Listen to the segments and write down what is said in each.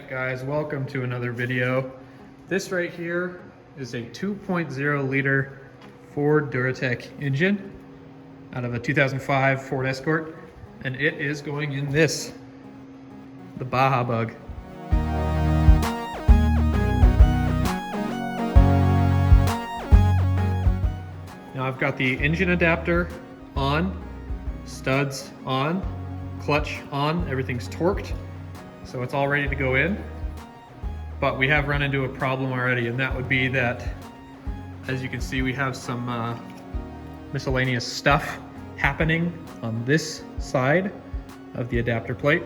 Alright guys, welcome to another video. This right here is a 2.0 liter Ford Duratec engine out of a 2005 Ford Escort, and it is going in this, the Baja Bug. Now I've got the engine adapter on, studs on, clutch on, everything's torqued, so it's all ready to go in. But we have run into a problem already, and that would be that, as you can see, we have some miscellaneous stuff happening on this side of the adapter plate,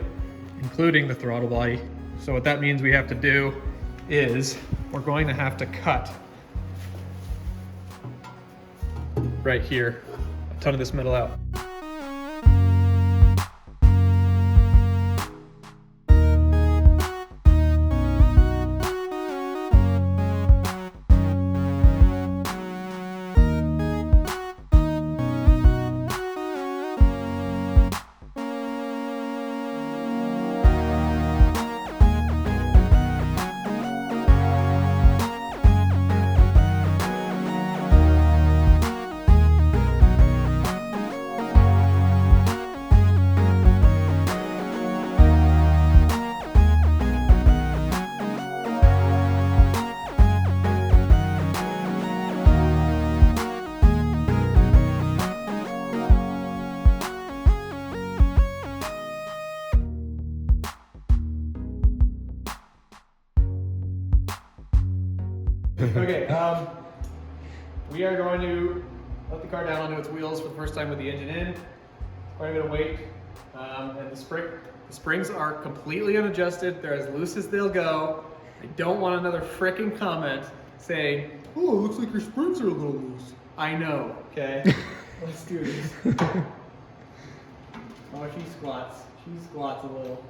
including the throttle body. So what that means we have to do is we're going to have to cut right here a ton of this metal out. Okay, we are going to let the car down onto its wheels for the first time with the engine in. Quite a bit of weight, and the springs are completely unadjusted. They're as loose as they'll go. I don't want another frickin' comment saying, "Oh, it looks like your springs are a little loose." I know, okay? Let's do this. Oh, she squats. She squats a little.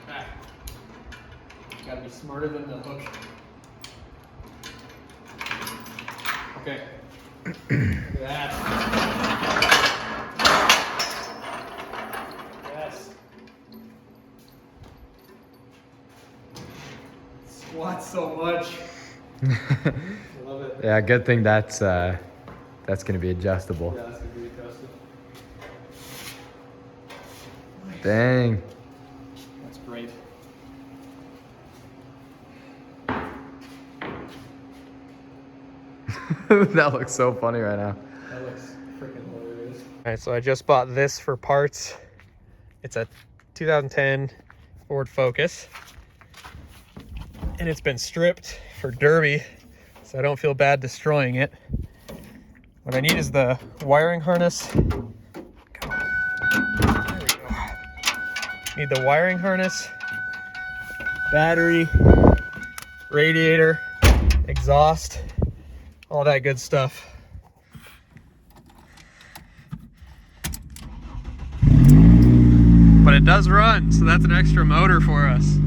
Ah. Gotta be smarter than the hook. Okay. Look at that. Yes. Squats so much. I love it. Yeah, good thing that's gonna be adjustable. Yeah, that's gonna be adjusted. Nice. Dang. That's great. That looks so funny right now. That looks freaking hilarious. Alright, so I just bought this for parts. It's a 2010 Ford Focus. And it's been stripped for derby, so I don't feel bad destroying it. What I need is the wiring harness. Come on. There we go. Need the wiring harness, battery, radiator, exhaust, all that good stuff. But it does run, so that's an extra motor for us.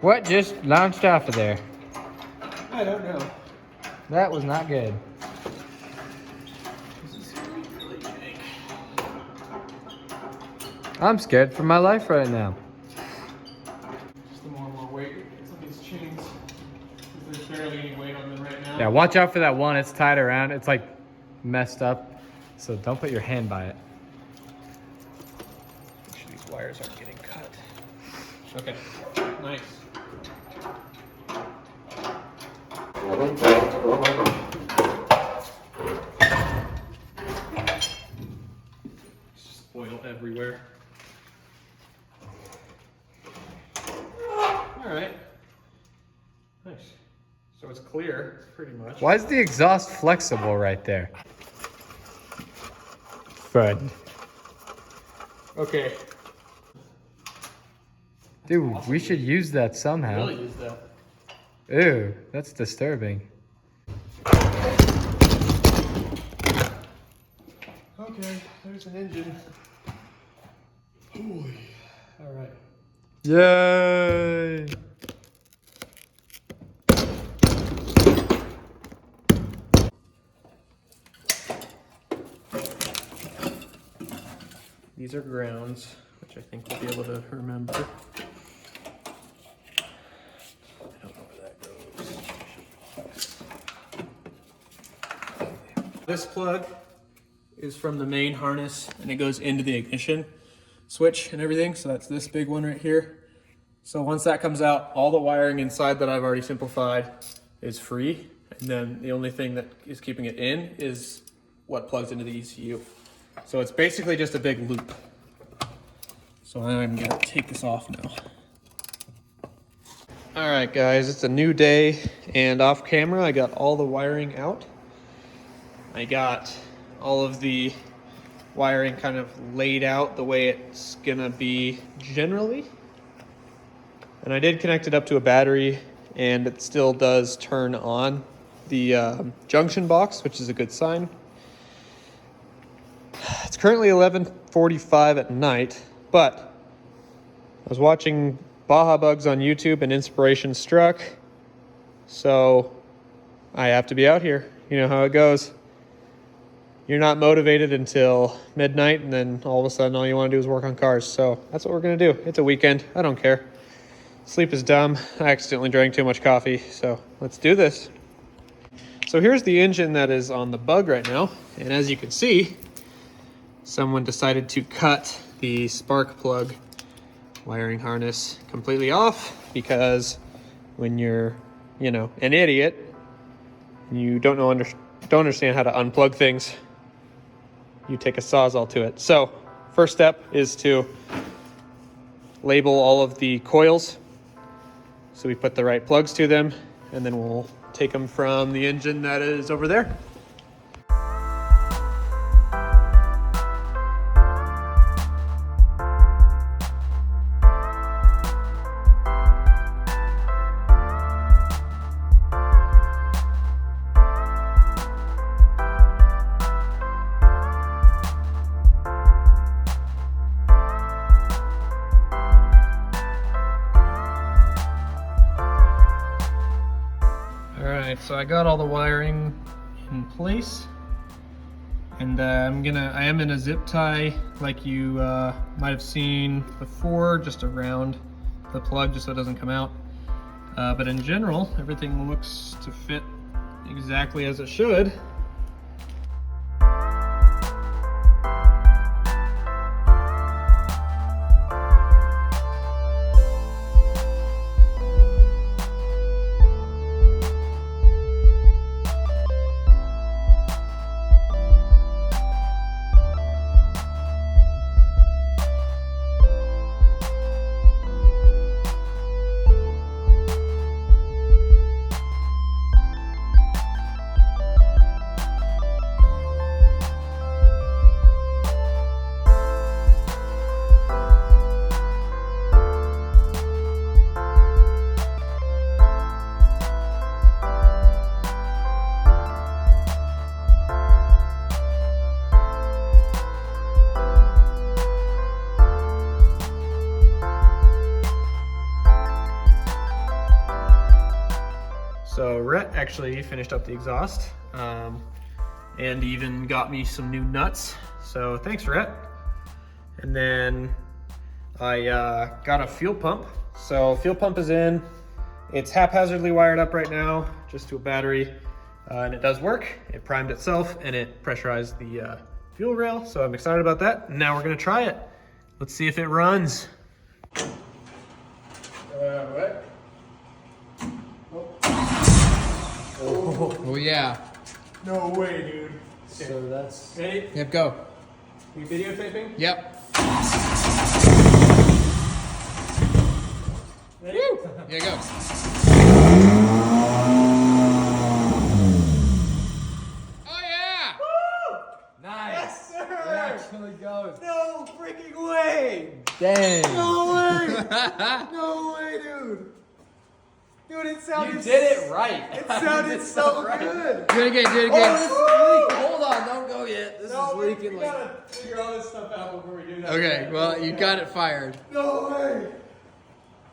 What just launched off of there? I don't know. That was not good. This is really big. I'm scared for my life right now. Just the more and more weight gets on these chains. Because there's barely any weight on them right now. Yeah, watch out for that one. It's tied around. It's like messed up. So don't put your hand by it. Make sure these wires aren't getting cut. Okay, nice. It's just oil everywhere. All right. Nice. So it's clear, pretty much. Why is the exhaust flexible right there? Fun. Okay. Dude, we should use that somehow. Really use that. Ew, that's disturbing. Okay, there's an engine. Ooh. All right. Yay! These are grounds, which I think we'll be able to remember. I don't know where that goes. This plug is from the main harness and it goes into the ignition switch and everything. So that's this big one right here. So once that comes out, all the wiring inside that I've already simplified is free. And then the only thing that is keeping it in is what plugs into the ECU. So it's basically just a big loop. So I'm gonna take this off now. All right, guys, it's a new day, and off camera, I got all the wiring out. I got all of the wiring kind of laid out the way it's gonna be generally. And I did connect it up to a battery, and it still does turn on the junction box, which is a good sign. It's currently 11:45 at night, but I was watching Baja Bugs on YouTube and inspiration struck. So I have to be out here. You know how it goes. You're not motivated until midnight, and then all of a sudden all you want to do is work on cars. So that's what we're going to do. It's a weekend. I don't care. Sleep is dumb. I accidentally drank too much coffee. So let's do this. So here's the engine that is on the Bug right now. And as you can see, someone decided to cut the spark plug wiring harness completely off, because when you're, you know, an idiot, you don't understand how to unplug things, you take a Sawzall to it. So first step is to label all of the coils so we put the right plugs to them, and then we'll take them from the engine that is over there. Alright, so I got all the wiring in place, and I am in a zip tie like you might have seen before, just around the plug just so it doesn't come out. But in general, everything looks to fit exactly as it should. So Rhett actually finished up the exhaust and even got me some new nuts. So thanks, Rhett. And then I got a fuel pump. So fuel pump is in. It's haphazardly wired up right now, just to a battery, and it does work. It primed itself and it pressurized the fuel rail. So I'm excited about that. Now we're gonna try it. Let's see if it runs. What? Oh yeah. No way, dude. So that's... Ready? Yep, go. You videotaping? Yep. Ready? Yeah, go. Oh yeah! Woo! Nice. Yes, sir! It actually goes. No freaking way! Dang. No way! No way, dude! Dude, it sounded... You did it right. It sounded so good! Do it again, do it again. Oh, this is leaking. Hold on, don't go yet. This is leaking. We gotta figure all this stuff out before we do that. Okay, well, you got it fired. No way!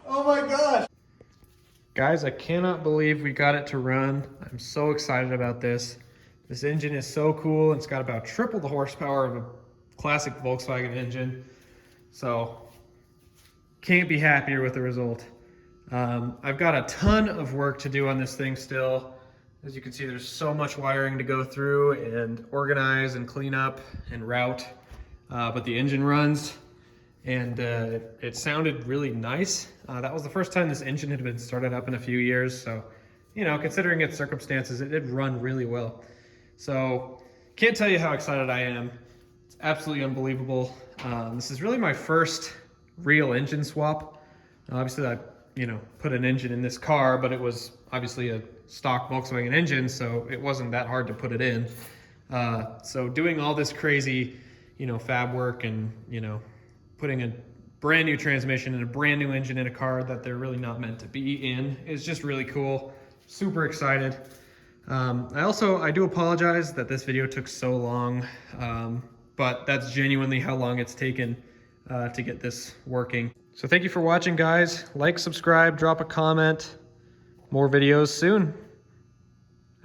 Oh my gosh! Guys, I cannot believe we got it to run. I'm so excited about this. This engine is so cool. It's got about triple the horsepower of a classic Volkswagen engine. So, can't be happier with the result. I've got a ton of work to do on this thing still. As you can see, there's so much wiring to go through and organize and clean up and route. But the engine runs and it sounded really nice. That was the first time this engine had been started up in a few years. So, you know, considering its circumstances, it did run really well. So, can't tell you how excited I am. It's absolutely unbelievable. This is really my first real engine swap. Obviously, I put an engine in this car, but it was obviously a stock Volkswagen engine, so it wasn't that hard to put it in. So doing all this crazy, fab work and, putting a brand new transmission and a brand new engine in a car that they're really not meant to be in is just really cool. Super excited. I do apologize that this video took so long, but that's genuinely how long it's taken to get this working. So thank you for watching, guys. Like, subscribe, drop a comment. More videos soon.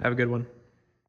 Have a good one.